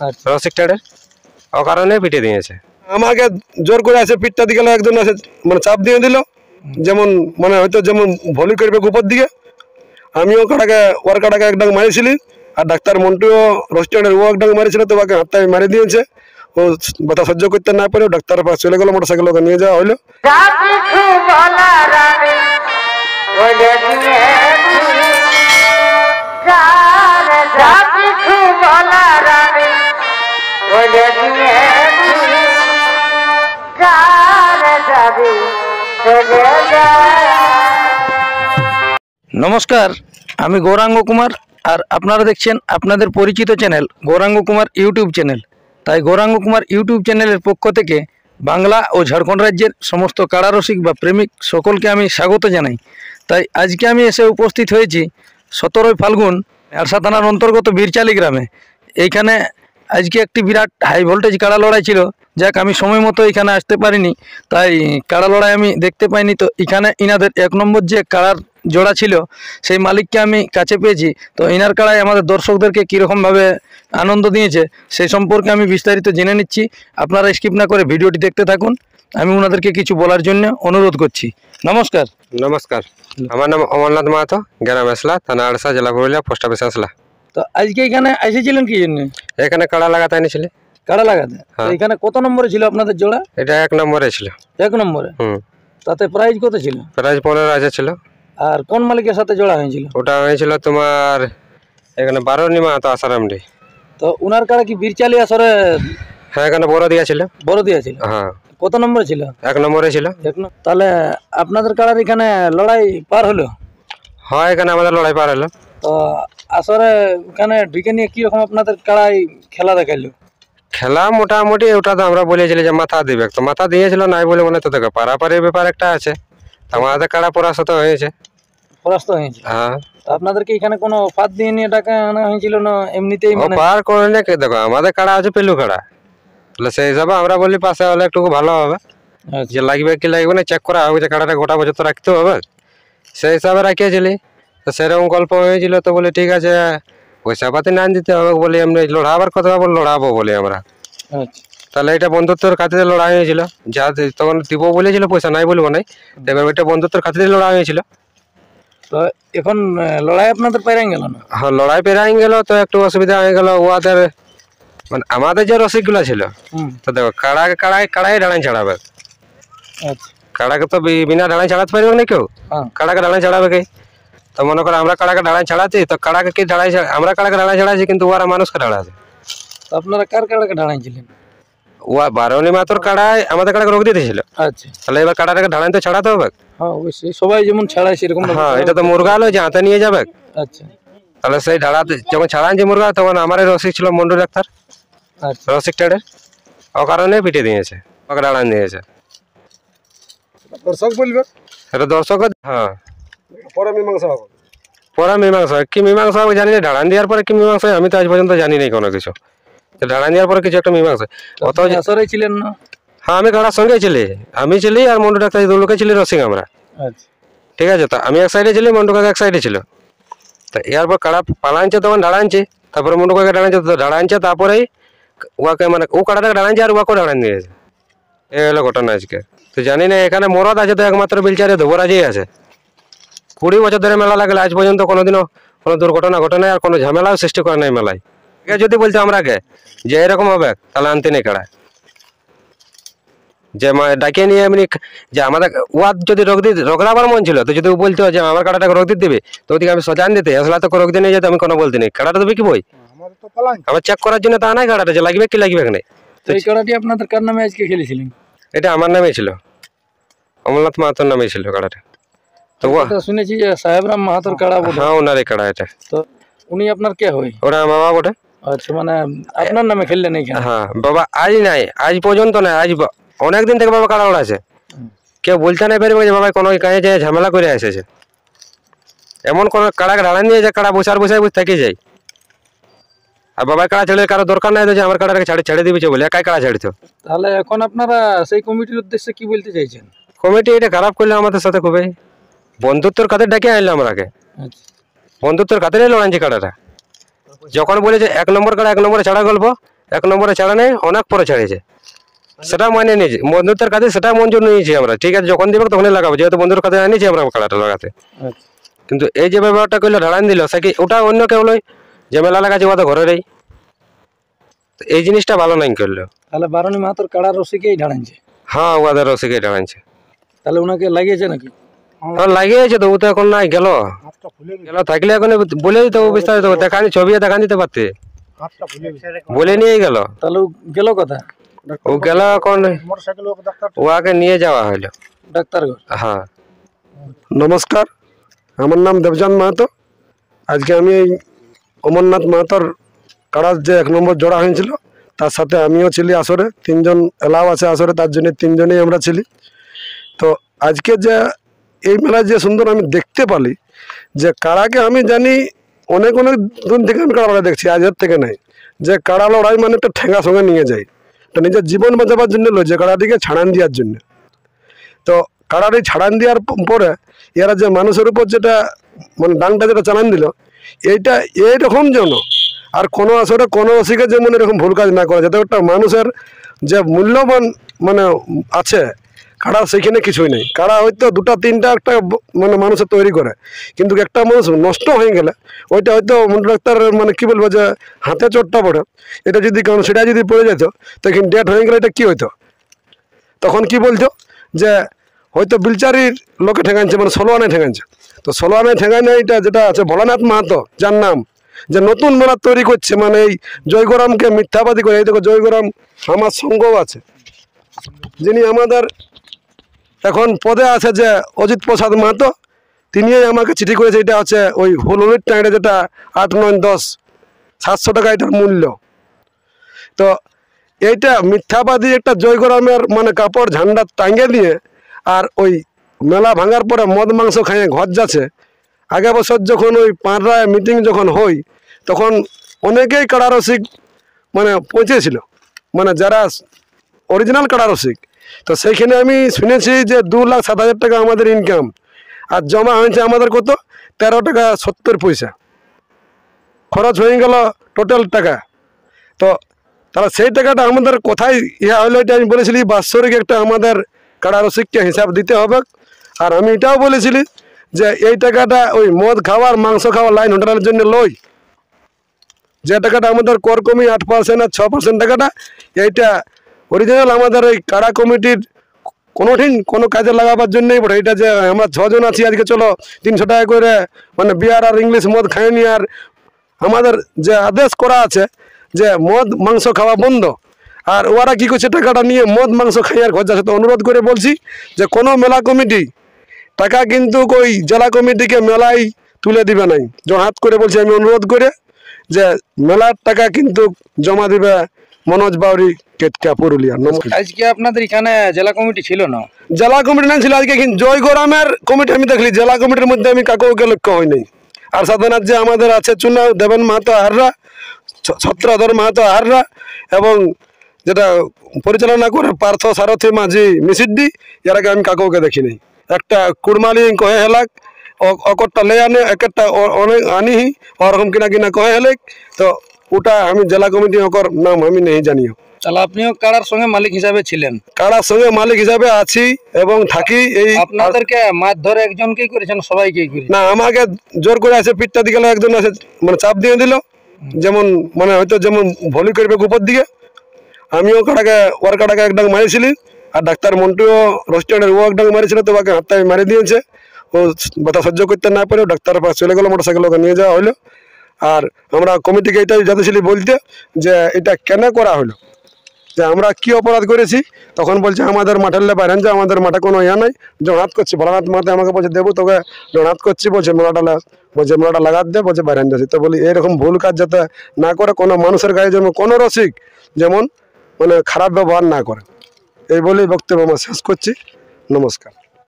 রসিক টেডের, ও কারণে পিটে দিয়েছে। আমাকে জোর করে আছে পিঠটা দিকে একজন আছে মানে চাপ দিয়ে দিল, যেমন মানে হয়তো যেমন ভলি করবে উপর দিকে। আমিও ওর কাটাকে এক ডাং মারিছিলি, আর ডাক্তার মন্টুও রসিকটেডের ও এক ডাং মারিছিল, তো ওকে হাতটাই মারি দিয়েছে। ও ব্যথা সহ্য করতে না পারে ডাক্তারের পাশে চলে গেল, মোটরসাইকেল ওকে নিয়ে যাওয়া হলো। নমস্কার, আমি গৌরাঙ্গ কুমার, আর আপনারা দেখছেন আপনাদের পরিচিত channel Gauranga Kumar YouTube channel. তাই গৌরাঙ্গ কুমার ইউটিউব চ্যানেলের পক্ষ থেকে বাংলা ও ঝাড়খণ্ড রাজ্যের সমস্ত কাড়ারসিক বা প্রেমিক সকলকে আমি স্বাগত জানাই। তাই আজকে আমি এসে উপস্থিত হয়েছি 17 ফাল্গুন আরসা থানার অন্তর্গত বীরচালি গ্রামে। এইখানে আজকে একটি বিরাট হাই ভোল্টেজ কাড়া লড়াই ছিল। যাক, আমি সময় মতো এখানে আসতে পারিনি, তাই কাড়া লড়াই আমি দেখতে পাইনি। তো এখানে ইনাদের 1 নম্বর যে কাড়ার জোড়া ছিল সেই মালিককে আমি কাছে পেয়েছি। তো ইনার কাড়াই আমাদের দর্শকদেরকে কীরকমভাবে আনন্দ দিয়েছে সেই সম্পর্কে আমি বিস্তারিত জেনে নিচ্ছি। আপনারা স্কিপ না করে ভিডিওটি দেখতে থাকুন। আমি ওনাদেরকে কিছু বলার জন্য অনুরোধ করছি। নমস্কার। নমস্কার, আমার নাম অমরনাথ মাহাতো, গ্রাম আসলা, থানা আড়সা, জেলা পুরুলিয়া, পোস্ট অফিস আসলা। তো আজকে এখানে এসেছিলেন কি জন্য? এখানে কাড়া লাগাতে এনেছিলে। কাড়া লাগাতে? এখানে কত নম্বরে ছিল আপনাদের জোড়া? এটা 1 নম্বরে ছিল। 1 নম্বরে? তাতে প্রাইজ কত ছিল? প্রাইজ 15,000 ছিল। আর কোন মালিকের সাথে জোড়া হয়েছিল? ওটা হয়েছিল তোমার এখানে 12 মাহাতো আসারামডি। তো উনার কাড়া কি বীরচালি আসরে? হ্যাঁ, এখানে বড় দিয়েছিল। বড় দিয়েছিল? হ্যাঁ। কত নম্বরে ছিল? 1 নম্বরে ছিল। তাহলে আপনাদের কাড়ার এখানে লড়াই পার হলো? হ্যাঁ, এখানে আমাদের লড়াই পার হলো। তো আসরে এখানে ঢুকে নিয়ে কিরকম আপনাদের কাড়াই খেলা দেখাইলো? খেলা মোটামুটি ওটা তো আমরা বলেছিলি যে মাথা দিবে, তো মাথা দিয়েছিল নাই বলে মনে তো দেখো পারাপারের ব্যাপার একটা আছে। আমাদের কাড়া পরাস্ত হয়েছে। পরাস্ত হয়েছে? হ্যাঁ। আপনাদেরকে এখানে কোনো অফার দিয়ে নিয়ে টাকা আনা হয়েছিল না এমনিতেই? অফার করে না, দেখো আমাদের কাড়া আছে পেলু কাড়া, তাহলে সেই হিসাবে আমরা বলি পাশে হলে একটু ভালো হবে। যে লাগবে কি লাগবে না চেক করা হবে, যে কাড়াটা গোটা বছর তো রাখতে হবে, সেই হিসাবে রাখিয়েছিলি। তো সেরকম গল্প হয়েছিল, তো বলে ঠিক আছে পয়সা পাতি না দিতে হবে বলে এমনি লড়াবার কথা বলে লড়াবো বলে আমরা। তাহলে এটা বন্ধুত্বর খাতিরে লড়াই হয়েছিল। যা তখন দিব বলেছিল, পয়সা নাই বলবো নাই, এবার এটা বন্ধুত্বর খাতিরে লড়াই হয়েছিল। তো এখন লড়াই আপনাদের পেরাই গেল না? হ্যাঁ, লড়াই পেরাই গেল, তো একটু অসুবিধা হয়ে গেল ওদের, মানে আমাদের যে রসিকগুলো ছিল। তো দেখো কাড়াই ডাড়াই ছাড়াবে। কাড়াকে তো বিনা ডাড়াই ছাড়াতে পারবে না কেউ। কাড়াকে ডাড়াই ছাড়াবে কে? তো মনে করো আমরা কাড়াকে ডাড়াই ছাড়াচ্ছি, তো কাড়াকে কি ডাড়াই আমরা কাড়াকে ডাড়াই ছাড়াচ্ছি, কিন্তু ওরা মানুষকে ডাড়াছে। আপনারা কার কাড়াকে ডাড়াইছিলেন? ও 12 মাহাতোর কাড়াই আমাদের কাড়াকে রোগ দিতেছিল। আচ্ছা, তাহলে এবার কাড়াটাকে ডাড়াই তো ছাড়াতে হবে। হ্যাঁ অবশ্যই, সবাই যেমন ছাড়ায় সেরকম। হ্যাঁ, এটা তো মুরগা হলো যে হাতে নিয়ে যাবে। আচ্ছা, তাহলে সেই ডাড়াতে যখন ছাড়ান যে মুরগা, তখন আমার রসিক ছিল মন্ডু ডাক্তার। আচ্ছা, রসিক টেডের, ও কারণে পিটে দিয়েছে, ওকে ডাড়ান দিয়েছে। দর্শক বলবে এটা দর্শক। হ্যাঁ, পরে মীমাংসা হবে। পরে মীমাংসা কি মীমাংসা হবে জানি না, ডাড়ান দেওয়ার পরে কি মীমাংসা আমি তো আজ পর্যন্ত জানি নাই কোনো কিছু। ডাড়ান দেওয়ার পরে কিছু একটা মীমাংসা। অত আসরে ছিলেন না? হ্যাঁ, আমি কাড়ার সঙ্গে ছিলি, আমি ছিলি আর মন্ডু ডাক্তার দু লোকে ছিলি রসিক আমরা। আচ্ছা, ঠিক আছে। তো আমি এক সাইডে ছিলি, মন্ডু কাকা এক সাইডে ছিল। তো এরপর কাড়া পালানছে, তখন ডাড়ানছে, তারপরে মন্ডু কাকা ডাড়ানছে, তো ডাড়ানছে, তারপরেই ওকে মানে ও কাড়াটাকে ডাড়ানছে আর ওকে ডাড়ান দিয়েছে। এই হলো ঘটনা আজকে। তো জানি না এখানে মরদ আছে তো একমাত্র বিলচারে ধোবরাজই আছে। 20 বছর ধরে মেলা লাগলে আজ পর্যন্ত কোনোদিনও কোনো দুর্ঘটনা ঘটে নাই, আর কোনো ঝামেলাও সৃষ্টি করে নাই মেলায়। যদি বলতো আমরাকে যে এরকম হবে, তাহলে আনতে নেই কাড়া। যে ডাকে নিয়ে এমনি যে আমাদের ওয়াদ যদি রোগড়াবার মন ছিল, তো যদি বলতো যে আমার কাড়াটাকে রোগ দিতে দিবে, তো ওদিকে আমি সজান দিতে আসলে তো রোগ দিয়ে নিয়ে যেতে আমি কোনো বলতে নেই। কাড়াটা তো বিকিবই আমার চেক করার জন্য, তা নাই কাড়াটা যে লাগবে কি লাগবে এখানে। এই কাড়াটি আপনাদের কার নামে আজকে খেলেছিলেন? এটা আমার নামে ছিল, অমরনাথ মাহাতোর নামে ছিল কাড়াটা। তো শুনেছি যে সাহেবরাম মাহাতোর কাড়া। হ্যাঁ, ওনারই কাড়া এটা। তো উনি আপনার কে হয়? ওরা আমার বাবা বটে। আচ্ছা, মানে আপনার নামে খেললেন এইখানে? হ্যাঁ বাবা, আজ নাই, আজ পর্যন্ত নাই, আজ অনেকদিন থেকে বাবা কাড়া ওড়াছে। কেউ বলতে নাই পারবে যে বাবা কোনো কাজে যায় ঝামেলা করে এসেছে। এমন কোন কাড়াকে ডাড়ান দিয়ে যে কাড়া বসার বসে থেকে যায়। আর বাবার কাড়া ছেড়ে কারো দরকার নাই, যে আমার কাড়াটাকে ছেড়ে দিয়েছে বলে একাই কাড়া ছেড়েছ। তাহলে এখন আপনারা সেই কমিটির উদ্দেশ্যে কি বলতে চাইছেন? কমিটি এটা খারাপ করলে আমাদের সাথে খুবই বন্ধুত্বর খাতে ডাকে আনলো আমরাকে। বন্ধুত্বর খাতে লড়াইছি কাড়াটা। যখন বলেছে 1 নম্বর কাড়া 1 নম্বরে ছাড়া গল্প, 1 নম্বরে ছাড়া নেই, অনেক পরে ছাড়িয়েছে, সেটা মানে নিয়েছি বন্ধুত্বের কাছে, সেটা মঞ্জুর নিয়েছি আমরা। ঠিক আছে, যখন দিবে তখনই লাগাবো, যেহেতু বন্ধুর কাছে আনিছি আমরা কাড়াটা লাগাতে। কিন্তু এই যে ব্যাপারটা করলো ঢালান দিল, সে কি ওটা অন্য কেউ লয়, যে মেলা লাগাচ্ছে ওটা ঘরেরই, এই জিনিসটা ভালো নাই করলো। তাহলে বারণী মাহাতোর কাড়া রসিকেই ঢাড়াইছে? হ্যাঁ, ওদের রসিকে ঢালাইছে। তাহলে ওনাকে লাগিয়েছে নাকি? হ্যাঁ, লাগিয়েছে তো, ও তো এখন নাই, গেল থাকলে এখন বলে দিতে বিস্তারিত, দেখানি ছবি দেখান দিতে পারতে, বলে নিয়ে গেল। তাহলে ও গেল কথা? ও গেল এখন, ওকে নিয়ে যাওয়া হইলো ডাক্তারঘর। হ্যাঁ। নমস্কার, আমার নাম দেবজান মাহাতো। আজকে আমি এই অমরনাথ মাহাতোর কাড়ার যে 1 নম্বর জোড়া হয়েছিল, তার সাথে আমিও ছিলি আসরে। 3 জন এলাও আছে আসরে, তার জন্য 3 জনেই আমরা ছিলি। তো আজকে যে এই মেলায় যে সুন্দর আমি দেখতে পারি, যে কাড়াকে আমি জানি অনেক অনেক দিন থেকে আমি কাড়া লড়াই দেখছি, আজের থেকে নাই। যে কাড়া লড়াই মানে একটা ঠেঙ্গা সঙ্গে নিয়ে যায়, তো নিজের জীবন বাঁচাবার জন্য লয়, যে কাড়াটিকে ছাড়ান দেওয়ার জন্য। তো কাড়াটি ছাড়ান দেওয়ার পরে এরা যে মানুষের উপর যেটা মানে ডাংটা যেটা চালান দিল, এইটা এইরকম যেন আর কোনো আসরে কোনো রসিকে যেমন এরকম ভুল কাজ না করে, যাতে একটা মানুষের যে মূল্যবান মানে আছে কাড়া, সেখানে কিছুই নেই। কাড়া হয়তো 2-3টা একটা মানে মানুষের তৈরি করে, কিন্তু একটা মানুষ নষ্ট হয়ে গেলে ওইটা হয়তো মুন্ডু ডাক্তার মানে কি বলবো, যে হাতে চোটটা পড়ে, এটা যদি কারণ সেটা যদি পড়ে যেত, তখন ডেট হয়ে গেলে এটা কী হইতো, তখন কি বলতো যে হয়তো বিলচারির লোকে ঠেকাইছে, মানে 16 আনায় ঠেকাইছে। তো 16 আনায় ঠেকায় না, এটা যেটা আছে ভোলানাথ মাহাতো, যার নাম যে নতুন মেলা তৈরি করছে, মানে এই জয়গরামকে মিথ্যাবাদী করে। এই দেখো জয়গরাম আমার সঙ্গও আছে, যিনি আমাদের এখন পদে আছে, যে অজিত প্রসাদ মাহাতো, তিনিই আমাকে চিঠি করেছে। এটা হচ্ছে ওই হুলুলির টাইডে, যেটা 8, 9, 10 700 টাকা এটার মূল্য। তো এইটা মিথ্যাবাদী একটা জয়গরামের মানে কাপড় ঝান্ডা টাঙ্গে দিয়ে, আর ওই মেলা ভাঙার পরে মদ মাংস খাইয়ে ঘর যাচ্ছে। আগে বছর যখন ওই পাঁড়ায় মিটিং যখন হই, তখন অনেকেই কাড়া রসিক মানে পৌঁছেছিল, মানে যারা অরিজিনাল কাড়া রসিক। তো সেইখানে আমি শুনেছি যে 2,07,000 টাকা আমাদের ইনকাম, আর জমা হয়েছে আমাদের কত 13 টাকা 70 পয়সা, খরচ হয়ে গেল টোটাল টাকা। তো তাহলে সেই টাকাটা আমাদের কোথায় ইয়া হলো, এটা আমি বলেছিলি বাৎসরিক একটা আমাদের কাড়া রসিককে হিসাব দিতে হবে। আর আমি এটাও বলেছিলি যে এই টাকাটা ওই মদ খাওয়ার মাংস খাওয়ার লাইন হোটেলের জন্য লই, যে টাকাটা আমাদের কর কমি 8% আর 6% টাকাটা, এইটা অরিজিনাল আমাদের ওই কাড়া কমিটির কোনো কাজে লাগাবার জন্যই বটে। এটা যে আমরা 6 জন আছি আজকে, চলো 300 টাকা করে মানে বিয়ার আর ইংলিশ মদ খাইনি, আর আমাদের যে আদেশ করা আছে যে মদ মাংস খাওয়া বন্ধ, আর ওরা কী করছে টাকাটা নিয়ে মদ মাংস খাই আর ঘর যাচ্ছে। তো অনুরোধ করে বলছি যে কোনো মেলা কমিটি টাকা কিন্তু ওই জেলা কমিটিকে মেলায় তুলে দিবে নাই, হাত করে বলছি আমি অনুরোধ করে, যে মেলার টাকা কিন্তু জমা দিবে মনোজ বাউরি, কেটকা, পুরুলিয়া। নমস্কার। আজকে আপনাদের এখানে জেলা কমিটি ছিল না? জেলা কমিটি না ছিল আজকে, কিন্তু জয়গরামের কমিটি আমি দেখলি। জেলা কমিটির মধ্যে আমি কাকুকে লক্ষ্য হই নাই। আর সাধারণত যে আমাদের আছে চুনা দেবেন মাহাতো আহাররা, ছত্রধর মাহাতো আহাররা, এবং যেটা পরিচালনা করে পার্থ সারথী মাঝি মিসিদ্দি, এর আগে আমি কাকুকে দেখি নাই। একটা কুড়মালি কহে হেলাক, অকটটা লে আনে, একটা অনেক আনি ওরকম কিনা কিনা কহে হেলেক। তো ওটা আমি জেলা কমিটি ওকর নাম আমি নেই জানিও। তাহলে আপনিও কাড়ার সঙ্গে মালিক হিসাবে ছিলেন? কাড়ার সঙ্গে মালিক হিসাবে আছি এবং থাকি। এই আপনাদেরকে মাছ ধরে একজনকেই করেছেন, সবাইকেই করেছেন? না, আমাকে জোর করে আছে পিঠটা দিকে একজন আছে, মানে চাপ দিয়ে দিল, যেমন মানে হয়তো যেমন ভলি করবে উপর দিকে। আমিও ওর কাটাকে এক ডাং মারিছিলি, আর ডাক্তার মন্টুও রেস্টুরেন্টের ও এক ডাং মারিছিল, তো ওকে হাতটা মারি দিয়েছে। ও ব্যথা সহ্য করতে না পারে ডাক্তারের পাশে চলে গেলো, মোটরসাইকেল ওকে নিয়ে যাওয়া হলো। আর আমরা কমিটিকে এটাই যাচ্ছিলি বলতে যে এটা কেন করা হলো, যে আমরা কি অপরাধ করেছি। তখন বলছে আমাদের মাঠের বাইরেন, যে আমাদের মাঠে কোনো ইয়া নাই, জড়াত করছি। ভোলানাথ মাঠে আমাকে বলছে দেবো তোকে, জড়াত করছি, বলছে মেলাটা লাগাত দে, বলছে বাইরেন যাচ্ছি। তো বলি এরকম ভুল কাজ যাতে না করে, কোনো মানুষের গায়ে যেমন কোনো রসিক যেমন মানে খারাপ ব্যবহার না করে, এই বলেই বক্তব্য আমার শেষ করছি। নমস্কার।